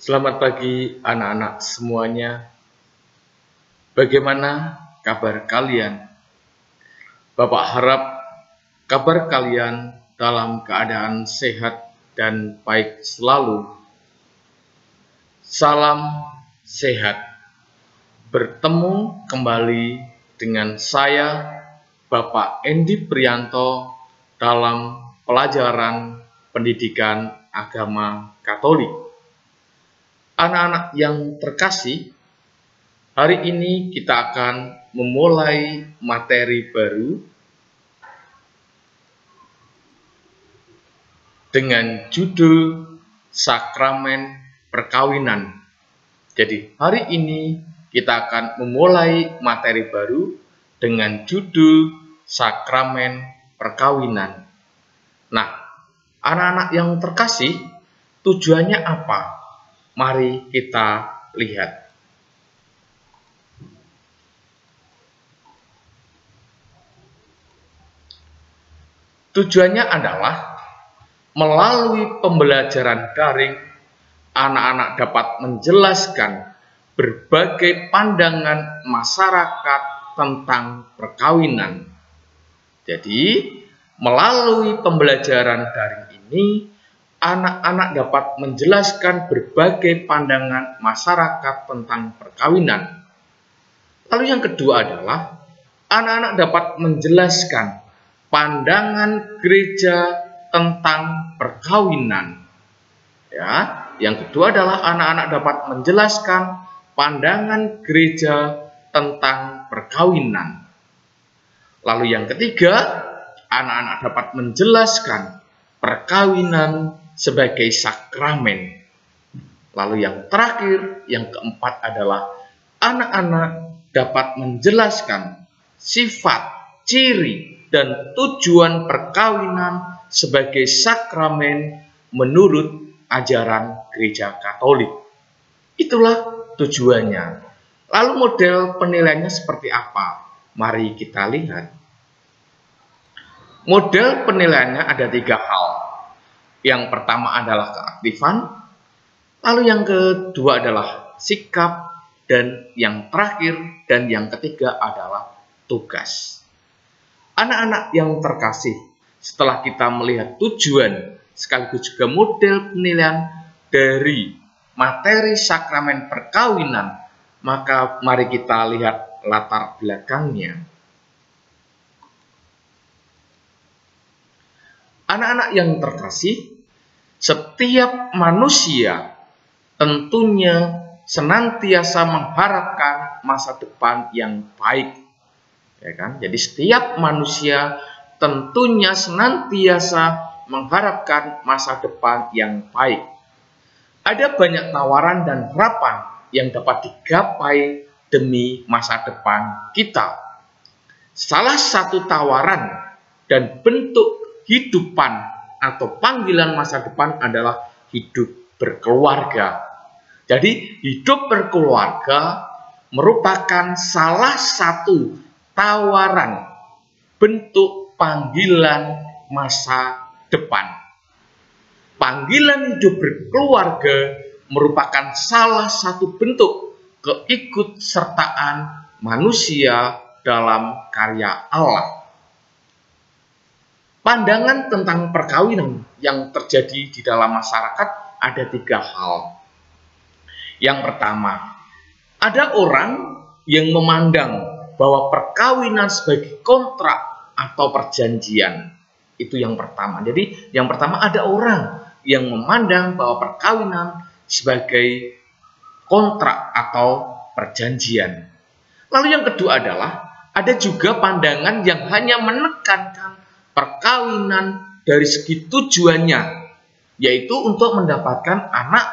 Selamat pagi anak-anak semuanya. Bagaimana kabar kalian? Bapak harap kabar kalian dalam keadaan sehat dan baik selalu. Salam sehat. Bertemu kembali dengan saya, Bapak Endi Priyanto, dalam pelajaran pendidikan agama Katolik. Anak-anak yang terkasih, hari ini kita akan memulai materi baru dengan judul Sakramen Perkawinan. Jadi hari ini kita akan memulai materi baru dengan judul Sakramen Perkawinan. Nah, anak-anak yang terkasih, tujuannya apa? Mari kita lihat. Tujuannya adalah melalui pembelajaran daring, anak-anak dapat menjelaskan berbagai pandangan masyarakat tentang perkawinan. Jadi, melalui pembelajaran daring ini, anak-anak dapat menjelaskan berbagai pandangan masyarakat tentang perkawinan. Lalu yang kedua adalah anak-anak dapat menjelaskan pandangan gereja tentang perkawinan. Ya, yang kedua adalah anak-anak dapat menjelaskan pandangan gereja tentang perkawinan. Lalu yang ketiga, anak-anak dapat menjelaskan perkawinan sebagai sakramen. Lalu yang terakhir, yang keempat adalah anak-anak dapat menjelaskan sifat, ciri, dan tujuan perkawinan sebagai sakramen menurut ajaran Gereja Katolik. Itulah tujuannya. Lalu model penilaiannya seperti apa? Mari kita lihat. Model penilaiannya ada 3 hal. Yang pertama adalah keaktifan, lalu yang kedua adalah sikap, dan yang terakhir dan yang ketiga adalah tugas. Anak-anak yang terkasih, setelah kita melihat tujuan sekaligus juga model penilaian dari materi sakramen perkawinan, maka mari kita lihat latar belakangnya. Anak-anak yang terkasih, setiap manusia tentunya senantiasa mengharapkan masa depan yang baik. Ya kan? Jadi setiap manusia tentunya senantiasa mengharapkan masa depan yang baik. Ada banyak tawaran dan harapan yang dapat digapai demi masa depan kita. Salah satu tawaran dan bentuk hidupan atau panggilan masa depan adalah hidup berkeluarga. Jadi hidup berkeluarga merupakan salah satu tawaran bentuk panggilan masa depan. Panggilan hidup berkeluarga merupakan salah satu bentuk keikutsertaan manusia dalam karya Allah. Pandangan tentang perkawinan yang terjadi di dalam masyarakat ada 3 hal. Yang pertama, ada orang yang memandang bahwa perkawinan sebagai kontrak atau perjanjian. Itu yang pertama. Jadi yang pertama ada orang yang memandang bahwa perkawinan sebagai kontrak atau perjanjian. Lalu yang kedua adalah ada juga pandangan yang hanya menekankan perkawinan dari segi tujuannya, yaitu untuk mendapatkan anak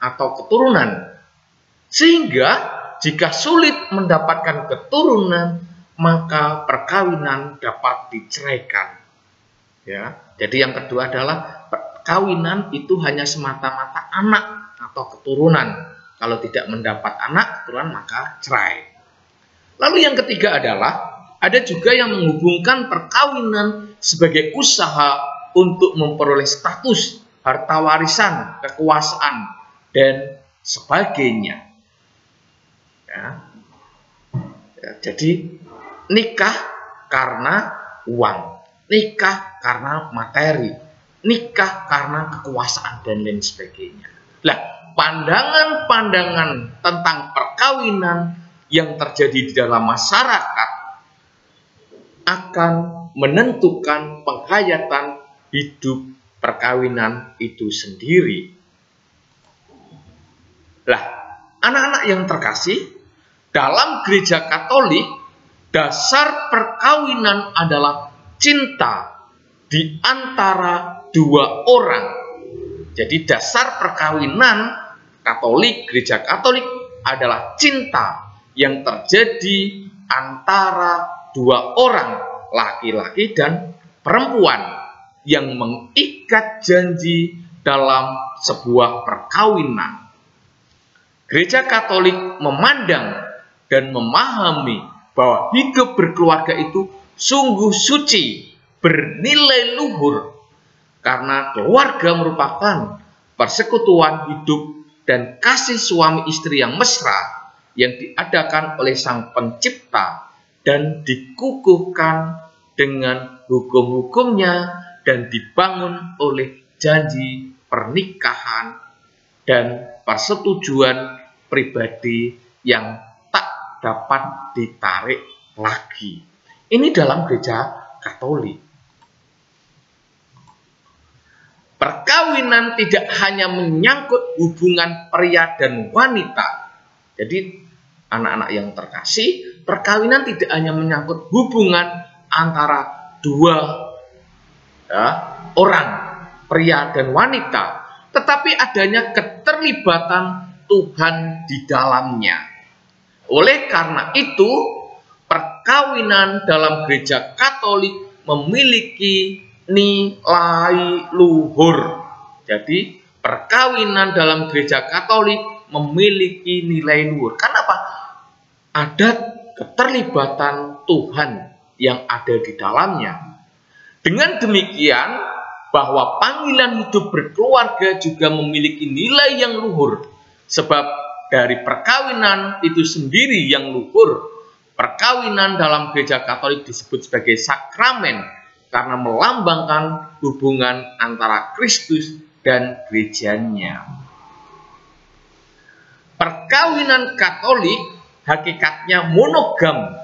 atau keturunan. Sehingga jika sulit mendapatkan keturunan, maka perkawinan dapat diceraikan. Ya, jadi yang kedua adalah perkawinan itu hanya semata-mata anak atau keturunan. Kalau tidak mendapat anak keturunan maka cerai. Lalu yang ketiga adalah ada juga yang menghubungkan perkawinan sebagai usaha untuk memperoleh status, harta warisan, kekuasaan, dan sebagainya. Ya. Ya, jadi nikah karena uang, nikah karena materi, nikah karena kekuasaan dan lain sebagainya. Lah, pandangan-pandangan tentang perkawinan yang terjadi di dalam masyarakat akan menentukan penghayatan hidup perkawinan itu sendiri. Lah, anak-anak yang terkasih, dalam gereja Katolik, dasar perkawinan adalah cinta di antara dua orang. Jadi dasar perkawinan Katolik, gereja Katolik adalah cinta yang terjadi antara dua orang, laki-laki dan perempuan, yang mengikat janji dalam sebuah perkawinan. Gereja Katolik memandang dan memahami bahwa hidup berkeluarga itu sungguh suci, bernilai luhur, karena keluarga merupakan persekutuan hidup dan kasih suami istri yang mesra yang diadakan oleh Sang Pencipta dan dikukuhkan dengan hukum-hukumnya dan dibangun oleh janji pernikahan dan persetujuan pribadi yang tak dapat ditarik lagi. Ini dalam gereja Katolik. Perkawinan tidak hanya menyangkut hubungan pria dan wanita. Jadi anak-anak yang terkasih, perkawinan tidak hanya menyangkut hubungan antara dua orang, pria dan wanita, tetapi adanya keterlibatan Tuhan di dalamnya. Oleh karena itu, perkawinan dalam gereja Katolik memiliki nilai luhur. Jadi, perkawinan dalam gereja Katolik memiliki nilai luhur. Kenapa? Ada keterlibatan Tuhan yang ada di dalamnya. Dengan demikian, bahwa panggilan hidup berkeluarga juga memiliki nilai yang luhur. Sebab dari perkawinan itu sendiri yang luhur. Perkawinan dalam gereja Katolik disebut sebagai sakramen karena melambangkan hubungan antara Kristus dan gerejanya. Perkawinan Katolik hakikatnya monogam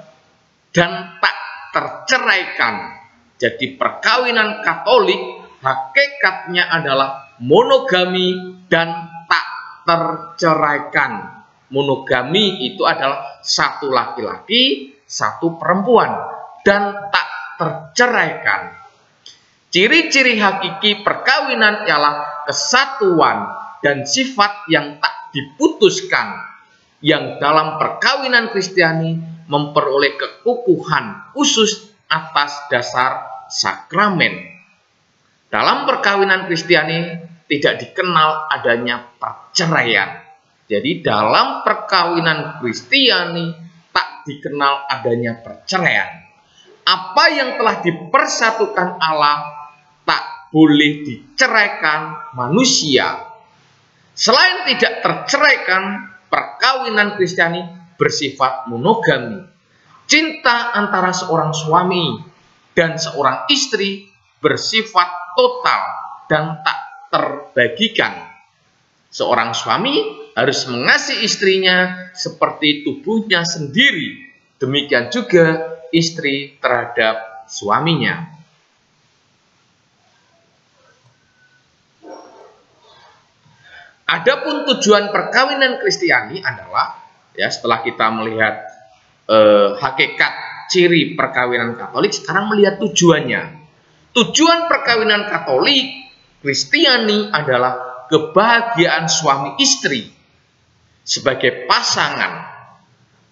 dan tak terceraikan. Jadi perkawinan Katolik hakikatnya adalah monogami dan tak terceraikan. Monogami itu adalah satu laki-laki, satu perempuan, dan tak terceraikan. Ciri-ciri hakiki perkawinan ialah kesatuan dan sifat yang tak diputuskan, yang dalam perkawinan Kristiani memperoleh kekukuhan khusus atas dasar sakramen. Dalam perkawinan Kristiani tidak dikenal adanya perceraian. Jadi dalam perkawinan Kristiani tak dikenal adanya perceraian. Apa yang telah dipersatukan Allah tak boleh diceraikan manusia. Selain tidak terceraikan, perkawinan Kristiani bersifat monogami. Cinta antara seorang suami dan seorang istri bersifat total dan tak terbagikan. Seorang suami harus mengasihi istrinya seperti tubuhnya sendiri. Demikian juga istri terhadap suaminya. Adapun tujuan perkawinan Kristiani adalah, ya, setelah kita melihat hakikat ciri perkawinan Katolik, sekarang melihat tujuannya. Tujuan perkawinan Katolik Kristiani adalah kebahagiaan suami istri sebagai pasangan,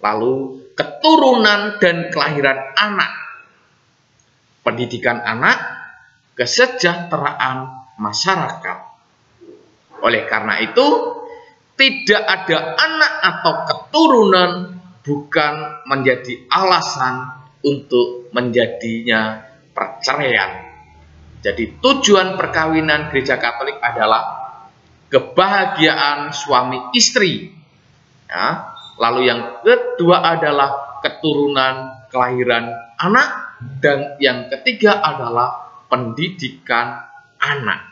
lalu keturunan dan kelahiran anak, pendidikan anak, kesejahteraan masyarakat. Oleh karena itu, tidak ada anak atau keturunan bukan menjadi alasan untuk menjadinya perceraian. Jadi tujuan perkawinan gereja Katolik adalah kebahagiaan suami istri. Ya. Lalu yang kedua adalah keturunan, kelahiran anak, dan yang ketiga adalah pendidikan anak.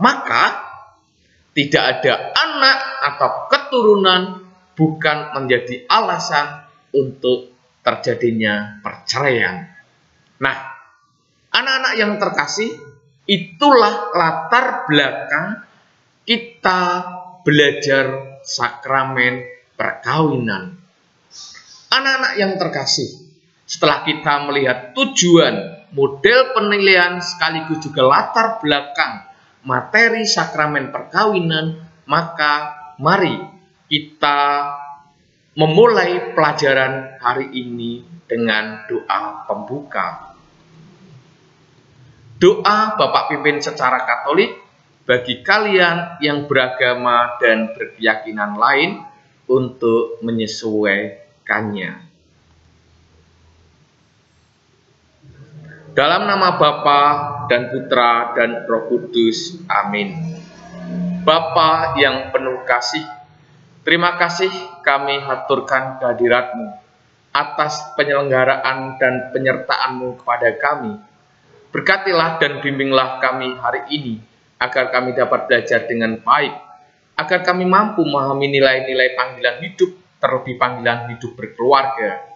Maka tidak ada anak atau keturunan bukan menjadi alasan untuk terjadinya perceraian. Nah, anak-anak yang terkasih, itulah latar belakang kita belajar sakramen perkawinan. Anak-anak yang terkasih, setelah kita melihat tujuan, model penilaian, sekaligus juga latar belakang materi sakramen perkawinan, maka mari kita memulai pelajaran hari ini dengan doa pembuka. Doa Bapak pimpin secara Katolik bagi kalian yang beragama dan berkeyakinan lain untuk menyesuaikannya. Dalam nama Bapa dan Putra dan Roh Kudus. Amin. Bapa yang penuh kasih, terima kasih kami haturkan kehadirat-Mu atas penyelenggaraan dan penyertaan-Mu kepada kami. Berkatilah dan bimbinglah kami hari ini, agar kami dapat belajar dengan baik, agar kami mampu memahami nilai-nilai panggilan hidup, terlebih panggilan hidup berkeluarga.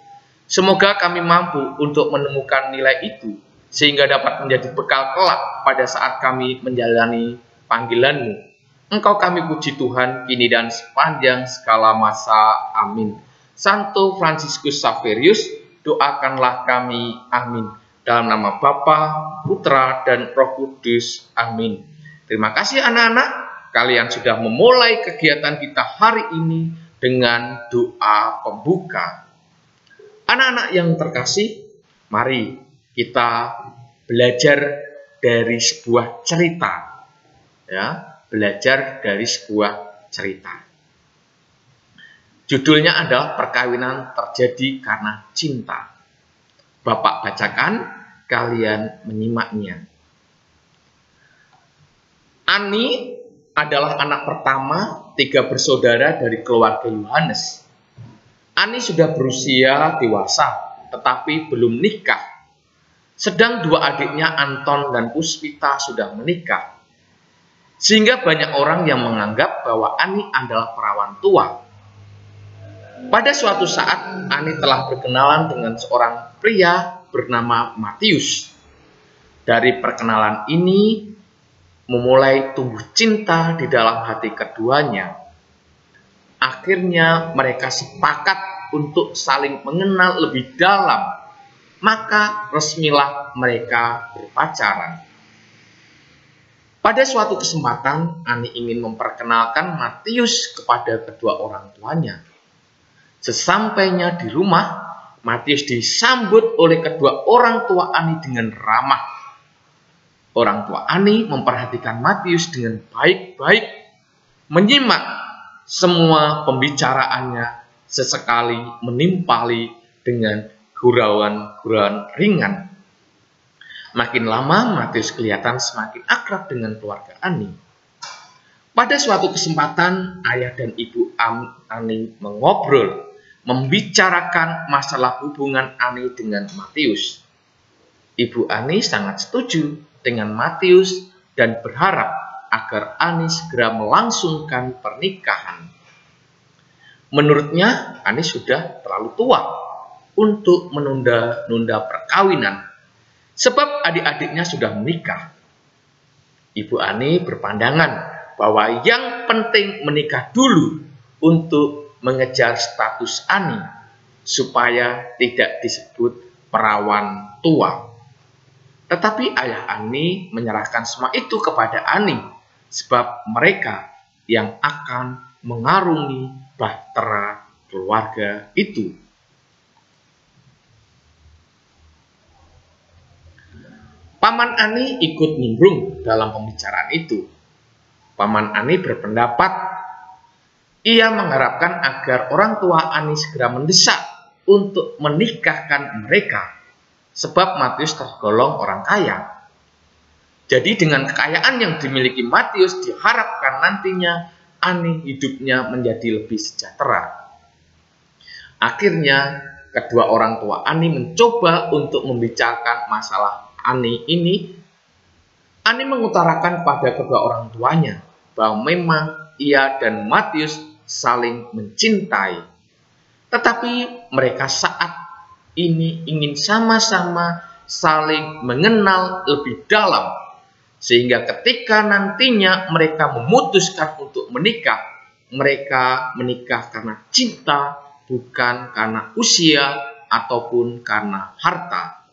Semoga kami mampu untuk menemukan nilai itu, sehingga dapat menjadi bekal kelak pada saat kami menjalani panggilan-Mu. Engkau kami puji Tuhan, kini dan sepanjang segala masa. Amin. Santo Fransiskus Xaverius, doakanlah kami. Amin. Dalam nama Bapa, Putra, dan Roh Kudus. Amin. Terima kasih anak-anak, kalian sudah memulai kegiatan kita hari ini dengan doa pembuka. Anak-anak yang terkasih, mari kita belajar dari sebuah cerita. Ya, belajar dari sebuah cerita. Judulnya adalah Perkawinan Terjadi Karena Cinta. Bapak bacakan, kalian menyimaknya. Ani adalah anak pertama 3 bersaudara dari keluarga Yohanes. Ani sudah berusia dewasa, tetapi belum nikah. Sedang 2 adiknya Anton dan Puspita sudah menikah. Sehingga banyak orang yang menganggap bahwa Ani adalah perawan tua. Pada suatu saat, Ani telah berkenalan dengan seorang pria bernama Matius. Dari perkenalan ini, memulai tumbuh cinta di dalam hati keduanya. Akhirnya mereka sepakat untuk saling mengenal lebih dalam. Maka resmilah mereka berpacaran. Pada suatu kesempatan, Ani ingin memperkenalkan Matius kepada kedua orang tuanya. Sesampainya di rumah, Matius disambut oleh kedua orang tua Ani dengan ramah. Orang tua Ani memperhatikan Matius dengan baik-baik, menyimak semua pembicaraannya, sesekali menimpali dengan gurauan-gurauan ringan. Makin lama Matius kelihatan semakin akrab dengan keluarga Ani. Pada suatu kesempatan, ayah dan ibu Ani mengobrol, membicarakan masalah hubungan Ani dengan Matius. Ibu Ani sangat setuju dengan Matius dan berharap agar Ani segera melangsungkan pernikahan. Menurutnya, Ani sudah terlalu tua untuk menunda-nunda perkawinan, sebab adik-adiknya sudah menikah. Ibu Ani berpandangan bahwa yang penting menikah dulu untuk mengejar status Ani, supaya tidak disebut perawan tua. Tetapi ayah Ani menyerahkan semua itu kepada Ani, sebab mereka yang akan mengarungi bahtera keluarga itu. Paman Ani ikut nimbrung dalam pembicaraan itu. Paman Ani berpendapat ia mengharapkan agar orang tua Ani segera mendesak untuk menikahkan mereka, sebab Matius tergolong orang kaya. Jadi dengan kekayaan yang dimiliki Matius diharapkan nantinya Ani hidupnya menjadi lebih sejahtera. Akhirnya kedua orang tua Ani mencoba untuk membicarakan masalah Ani ini. Ani mengutarakan pada kedua orang tuanya bahwa memang ia dan Matius saling mencintai. Tetapi mereka saat ini ingin sama-sama saling mengenal lebih dalam. Sehingga ketika nantinya mereka memutuskan untuk menikah, mereka menikah karena cinta, bukan karena usia ataupun karena harta.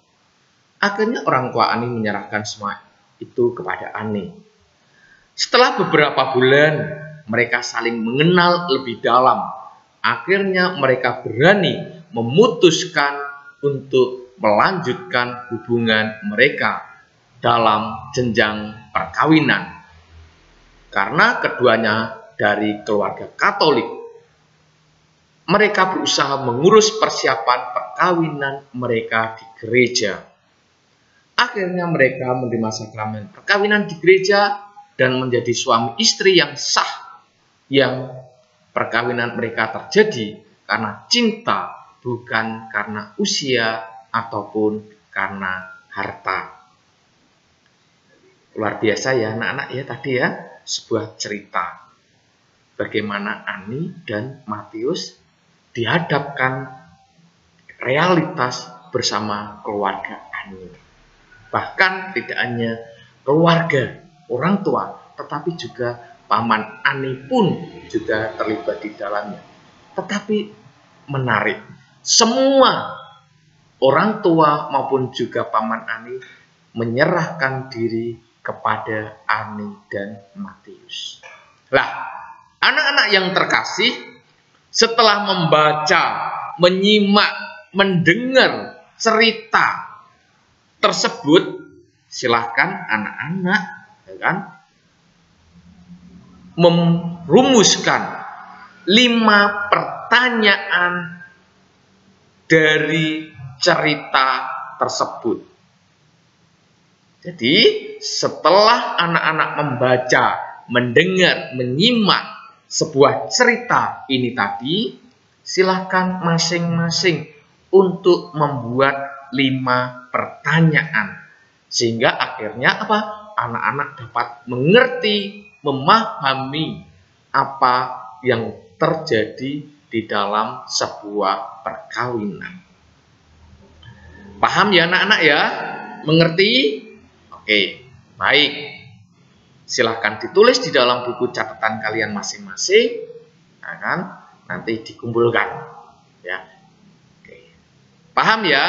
Akhirnya orang tua Ani menyerahkan semua itu kepada Ani. Setelah beberapa bulan, mereka saling mengenal lebih dalam. Akhirnya mereka berani memutuskan untuk melanjutkan hubungan mereka dalam jenjang perkawinan. Karena keduanya dari keluarga Katolik, mereka berusaha mengurus persiapan perkawinan mereka di gereja. Akhirnya mereka menerima sakramen perkawinan di gereja dan menjadi suami istri yang sah, yang perkawinan mereka terjadi karena cinta, bukan karena usia ataupun karena harta. Luar biasa ya anak-anak ya tadi ya, sebuah cerita bagaimana Ani dan Matius dihadapkan realitas bersama keluarga Ani. Bahkan tidak hanya keluarga orang tua, tetapi juga paman Ani pun juga terlibat di dalamnya. Tetapi menarik, semua orang tua maupun juga paman Ani menyerahkan diri kepada Ani dan Matius. Lah, anak-anak yang terkasih, setelah membaca, menyimak, mendengar cerita tersebut, silahkan anak-anak ya kan, merumuskan 5 pertanyaan dari cerita tersebut. Jadi setelah anak-anak membaca, mendengar, menyimak sebuah cerita ini tadi, silahkan masing-masing untuk membuat 5 pertanyaan. Sehingga akhirnya apa? Anak-anak dapat mengerti, memahami apa yang terjadi di dalam sebuah perkawinan. Paham ya anak-anak ya? Mengerti? Oke, baik. Silahkan ditulis di dalam buku catatan kalian masing-masing, ya kan? Nanti dikumpulkan, ya. Oke, paham ya?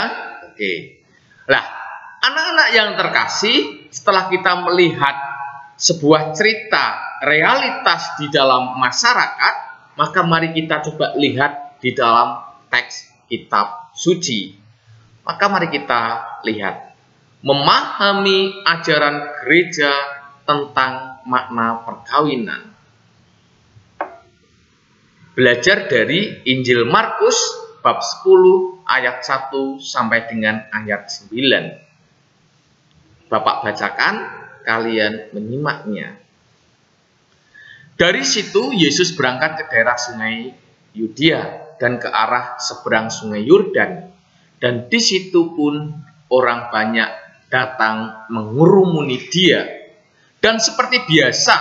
Oke. Lah, anak-anak yang terkasih, setelah kita melihat sebuah cerita realitas di dalam masyarakat, maka mari kita coba lihat di dalam teks kitab suci. Maka mari kita lihat. Memahami ajaran gereja tentang makna perkawinan. Belajar dari Injil Markus bab 10 ayat 1 sampai dengan ayat 9. Bapak bacakan, kalian menyimaknya. Dari situ Yesus berangkat ke daerah sungai Yudea dan ke arah seberang sungai Yordan. Dan di situ pun orang banyak datang mengurumuni dia. Dan seperti biasa,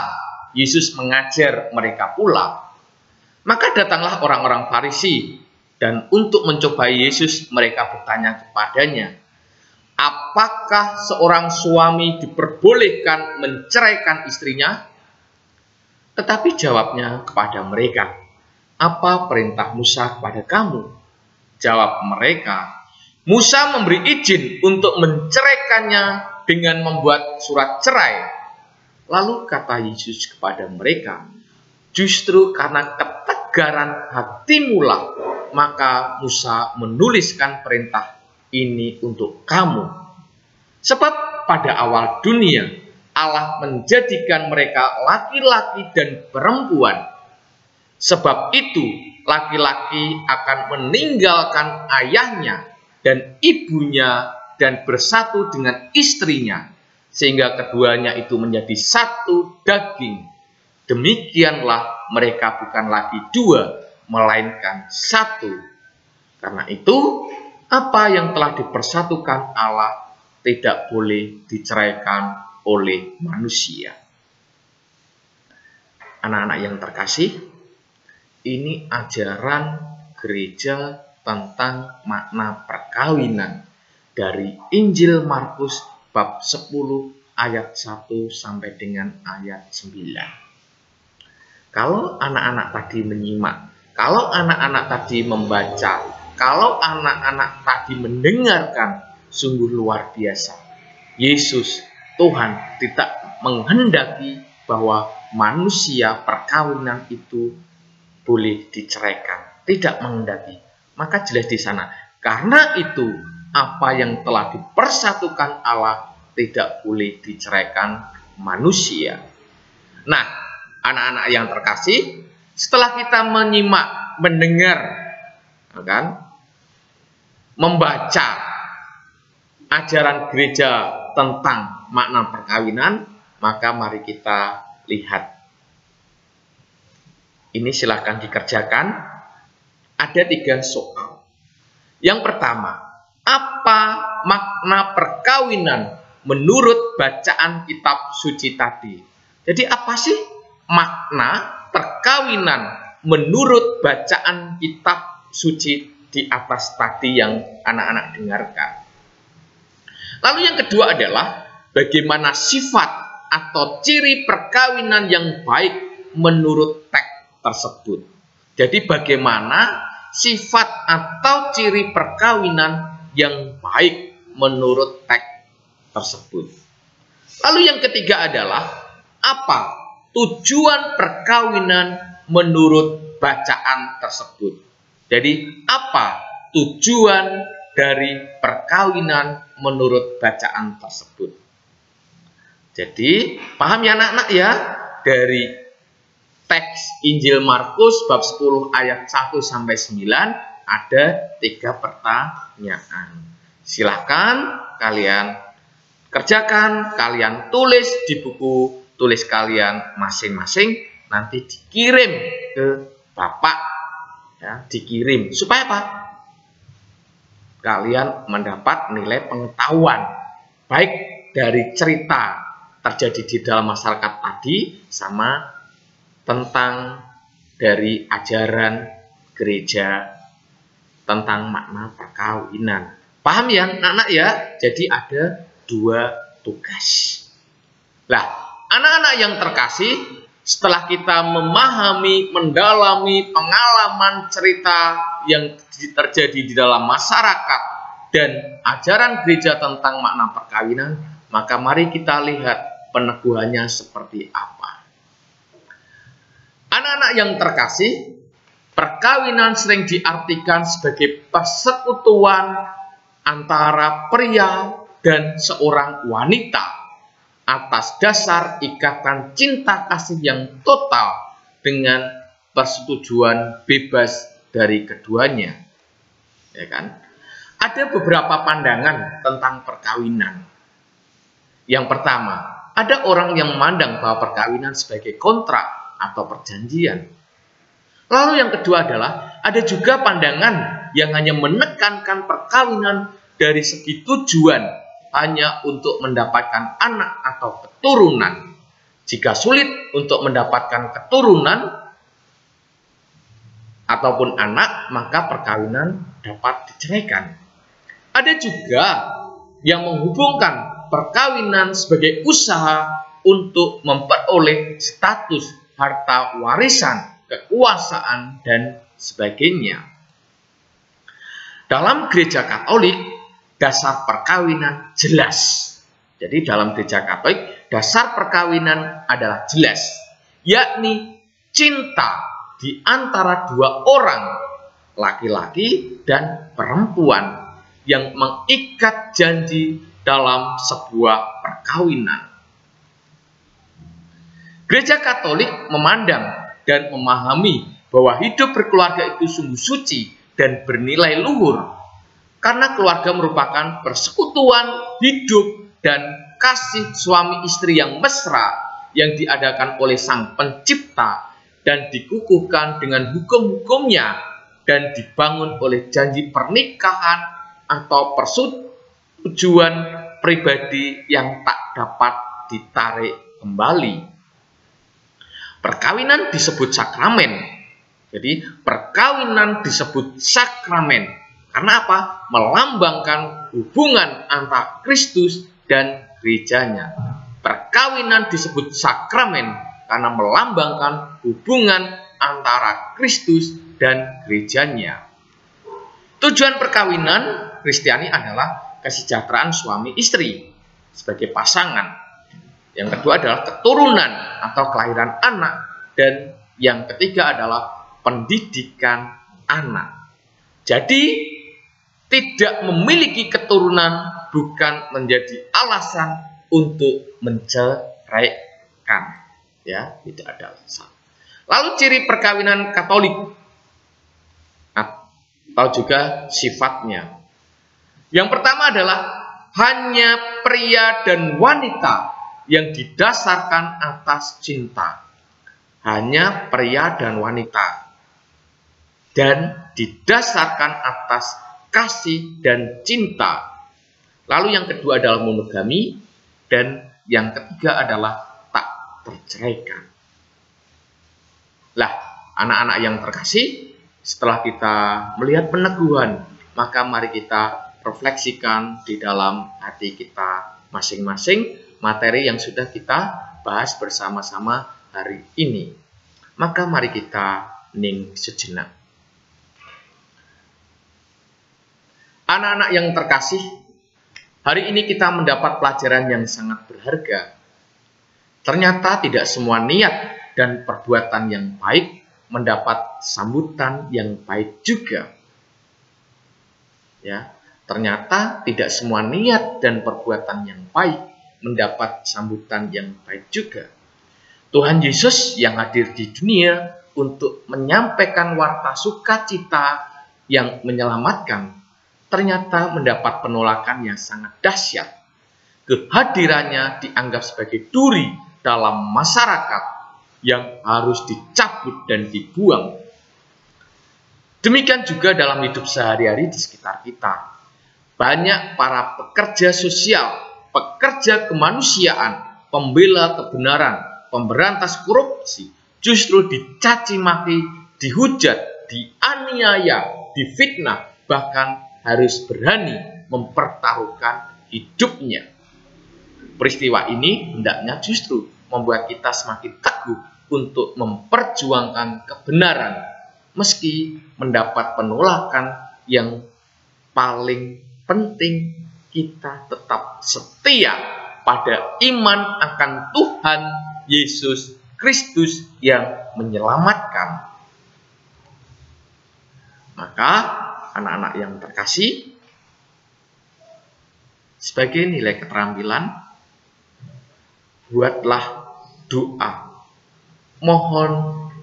Yesus mengajar mereka pula. Maka datanglah orang-orang Farisi, dan untuk mencobai Yesus, mereka bertanya kepadanya, apakah seorang suami diperbolehkan menceraikan istrinya? Tetapi jawabnya kepada mereka, apa perintah Musa kepada kamu? Jawab mereka, Musa memberi izin untuk menceraikannya dengan membuat surat cerai. Lalu kata Yesus kepada mereka, justru karena ketegaran hatimulah, maka Musa menuliskan perintah ini untuk kamu. Sebab pada awal dunia, Allah menjadikan mereka laki-laki dan perempuan. Sebab itu, laki-laki akan meninggalkan ayahnya dan ibunya dan bersatu dengan istrinya, sehingga keduanya itu menjadi satu daging. Demikianlah mereka bukan lagi dua, melainkan satu. Karena itu, apa yang telah dipersatukan Allah tidak boleh diceraikan oleh manusia. Anak-anak yang terkasih, ini ajaran gereja tentang makna perkawinan dari Injil Markus bab 10 ayat 1 sampai dengan ayat 9. Kalau anak-anak tadi menyimak, kalau anak-anak tadi membaca, kalau anak-anak tadi mendengarkan, sungguh luar biasa. Yesus, Tuhan, tidak menghendaki bahwa manusia perkawinan itu boleh diceraikan. Tidak menghendaki. Maka jelas di sana. Karena itu, apa yang telah dipersatukan Allah tidak boleh diceraikan manusia. Nah, anak-anak yang terkasih, setelah kita menyimak, mendengar, kan, membaca ajaran gereja tentang makna perkawinan, maka mari kita lihat. Ini silahkan dikerjakan. Ada 3 soal. Yang pertama, apa makna perkawinan menurut bacaan kitab suci tadi? Jadi apa sih makna perkawinan menurut bacaan kitab suci di atas tadi yang anak-anak dengarkan? Lalu yang kedua adalah bagaimana sifat atau ciri perkawinan yang baik menurut teks tersebut. Jadi bagaimana sifat atau ciri perkawinan yang baik menurut teks tersebut. Lalu yang ketiga adalah apa tujuan perkawinan menurut bacaan tersebut. Jadi apa tujuan dari perkawinan menurut bacaan tersebut. Jadi paham ya anak-anak ya, dari teks Injil Markus bab 10 ayat 1 sampai 9 ada 3 pertanyaan. Silahkan kalian kerjakan, kalian tulis di buku tulis kalian masing-masing, nanti dikirim ke Bapak, ya, dikirim supaya apa? Kalian mendapat nilai pengetahuan baik dari cerita terjadi di dalam masyarakat tadi sama tentang dari ajaran gereja tentang makna perkawinan. Paham ya anak-anak ya? Jadi ada 2 tugas. Lah, anak-anak yang terkasih, setelah kita memahami, mendalami pengalaman cerita yang terjadi di dalam masyarakat dan ajaran gereja tentang makna perkawinan, maka mari kita lihat peneguhannya seperti apa. Anak-anak yang terkasih, perkawinan sering diartikan sebagai persekutuan antara pria dan seorang wanita atas dasar ikatan cinta kasih yang total dengan persetujuan bebas dari keduanya. Ya kan? Ada beberapa pandangan tentang perkawinan. Yang pertama, ada orang yang memandang bahwa perkawinan sebagai kontrak atau perjanjian. Lalu yang kedua adalah ada juga pandangan yang hanya menekankan perkawinan dari segi tujuan hanya untuk mendapatkan anak atau keturunan. Jika sulit untuk mendapatkan keturunan ataupun anak, maka perkawinan dapat diceraikan. Ada juga yang menghubungkan perkawinan sebagai usaha untuk memperoleh status harta warisan, kekuasaan, dan sebagainya. Dalam gereja Katolik, dasar perkawinan jelas. Jadi dalam gereja Katolik, dasar perkawinan adalah jelas, yakni cinta di antara 2 orang, laki-laki dan perempuan, yang mengikat janji dalam sebuah perkawinan. Gereja Katolik memandang dan memahami bahwa hidup berkeluarga itu sungguh suci dan bernilai luhur, karena keluarga merupakan persekutuan hidup dan kasih suami istri yang mesra yang diadakan oleh Sang Pencipta dan dikukuhkan dengan hukum-hukumnya dan dibangun oleh janji pernikahan atau persetujuan pribadi yang tak dapat ditarik kembali. Perkawinan disebut sakramen. Jadi perkawinan disebut sakramen. Karena apa? Melambangkan hubungan antara Kristus dan gerejanya. Perkawinan disebut sakramen karena melambangkan hubungan antara Kristus dan gerejanya. Tujuan perkawinan Kristiani adalah kesejahteraan suami istri sebagai pasangan. Yang kedua adalah keturunan atau kelahiran anak. Dan yang ketiga adalah pendidikan anak. Jadi tidak memiliki keturunan bukan menjadi alasan untuk menceraikan. Ya, tidak ada alasan. Lalu ciri perkawinan Katolik atau juga sifatnya. Yang pertama adalah hanya pria dan wanita yang didasarkan atas cinta. Hanya pria dan wanita. Dan didasarkan atas kasih dan cinta. Lalu yang kedua adalah monogami. Dan yang ketiga adalah tak terceraikan. Lah, anak-anak yang terkasih, setelah kita melihat peneguhan, maka mari kita refleksikan di dalam hati kita masing-masing materi yang sudah kita bahas bersama-sama hari ini. Maka mari kita hening sejenak. Anak-anak yang terkasih, hari ini kita mendapat pelajaran yang sangat berharga. Ternyata tidak semua niat dan perbuatan yang baik mendapat sambutan yang baik juga. Ya, ternyata tidak semua niat dan perbuatan yang baik mendapat sambutan yang baik juga. Tuhan Yesus yang hadir di dunia untuk menyampaikan warta sukacita yang menyelamatkan, ternyata mendapat penolakan yang sangat dahsyat. Kehadirannya dianggap sebagai duri dalam masyarakat yang harus dicabut dan dibuang. Demikian juga dalam hidup sehari-hari di sekitar kita. Banyak para pekerja sosial, pekerja kemanusiaan, pembela kebenaran, pemberantas korupsi, justru dicaci maki, dihujat, dianiaya, difitnah, bahkan harus berani mempertaruhkan hidupnya. Peristiwa ini hendaknya justru membuat kita semakin teguh untuk memperjuangkan kebenaran, meski mendapat penolakan. Yang paling penting, kita tetap setia pada iman akan Tuhan Yesus Kristus yang menyelamatkan. Maka anak-anak yang terkasih, sebagai nilai keterampilan, buatlah doa. Mohon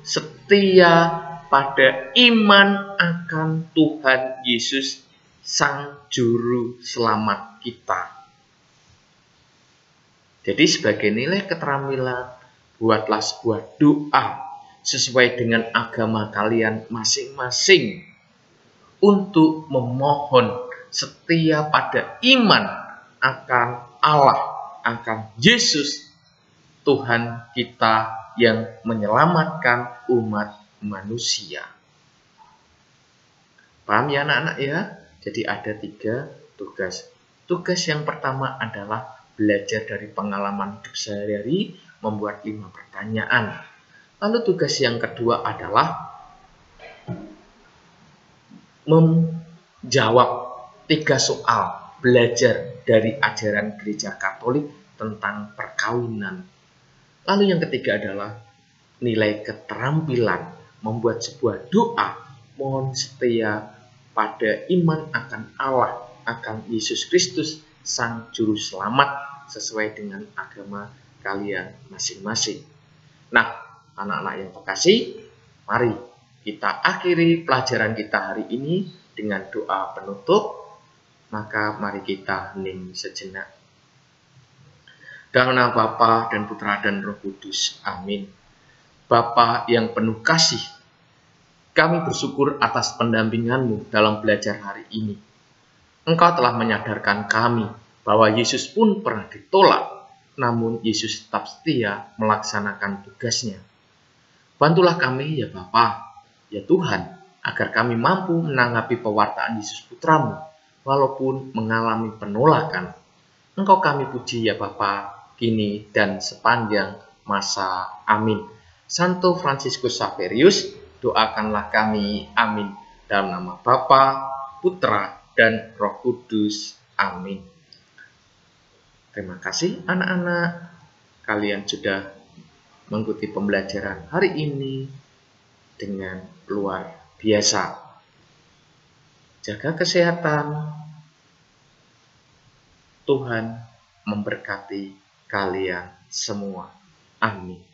setia pada iman akan Tuhan Yesus, Sang Juru Selamat kita. Jadi sebagai nilai keterampilan, buatlah sebuah doa sesuai dengan agama kalian masing-masing untuk memohon setia pada iman akan Allah, akan Yesus, Tuhan kita yang menyelamatkan umat manusia. Paham ya anak-anak ya? Jadi ada 3 tugas. Tugas yang pertama adalah belajar dari pengalaman hidup sehari-hari, membuat 5 pertanyaan. Lalu tugas yang kedua adalah menjawab 3 soal, belajar dari ajaran gereja Katolik tentang perkawinan. Lalu yang ketiga adalah nilai keterampilan, membuat sebuah doa, mohon setia pada iman akan Allah, akan Yesus Kristus, Sang Juru Selamat, sesuai dengan agama kalian masing-masing. Nah, anak-anak yang terkasih, mari kita akhiri pelajaran kita hari ini dengan doa penutup. Maka mari kita hening sejenak. Dalam nama Bapa dan Putra dan Roh Kudus. Amin. Bapa yang penuh kasih, kami bersyukur atas pendampingan-Mu dalam belajar hari ini. Engkau telah menyadarkan kami bahwa Yesus pun pernah ditolak, namun Yesus tetap setia melaksanakan tugasnya. Bantulah kami ya Bapa, ya Tuhan, agar kami mampu menanggapi pewartaan Yesus Putra-Mu, walaupun mengalami penolakan. Engkau kami puji ya Bapa, kini dan sepanjang masa. Amin. Santo Fransiskus Xaverius, doakanlah kami. Amin. Dalam nama Bapa, Putra, dan Roh Kudus. Amin. Terima kasih anak-anak. Kalian sudah mengikuti pembelajaran hari ini dengan luar biasa. Jaga kesehatan. Tuhan memberkati kalian semua. Amin.